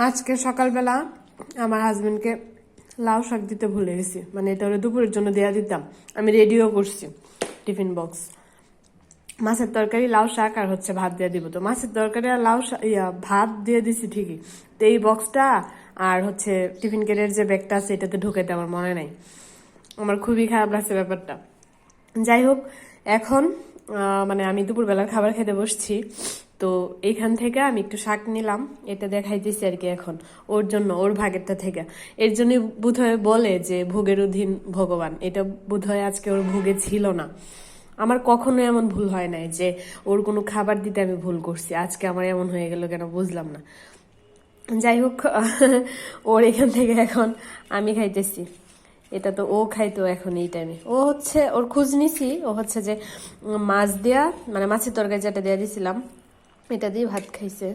আজকে সকালবেলা আমার হাজবেন্ডকে লাউ শাক দিতে ভুলে গেছি, মানে এটা ওরা দুপুরের জন্য দেয়া দিতাম। আমি রেডিও করছি টিফিন বক্স, মাছের তরকারি লাউ শাক আর হচ্ছে ভাত দিয়ে দিব। তো মাছের তরকারি আর লাউ শাক ভাত দিয়ে দিছি ঠিকই, তো এই বক্সটা আর হচ্ছে টিফিন কেটের যে ব্যাগটা আছে এটাতে ঢুকাইতে আমার মনে নাই। আমার খুবই খারাপ লাগছে ব্যাপারটা। যাই হোক, এখন মানে আমি দুপুরবেলার খাবার খেতে বসছি, তো এইখান থেকে আমি একটু শাক নিলাম, এটা দেখাইতেছি আর কি এখন ওর জন্য, ওর ভাগেরটা থেকে। এর জন্য বোধহয় বলে যে ভোগের অধীন ভগবান, এটা বোধহয় আজকে ওর ভোগে ছিল না। আমার কখনো এমন ভুল হয় নাই যে ওর কোনো খাবার দিতে আমি ভুল করছি, আজকে আমার এমন হয়ে গেল কেন বুঝলাম না। যাই হোক, ওর এখান থেকে এখন আমি খাইতেছি। এটা তো ও খাইতো এখন এই টাইমে। ও হচ্ছে ওর খোঁজ নিছি, ও হচ্ছে যে মাছ দেয়া, মানে মাছের তরকারি যেটা দেয়া দিছিলাম এটা দিয়ে ভাত খাইছে।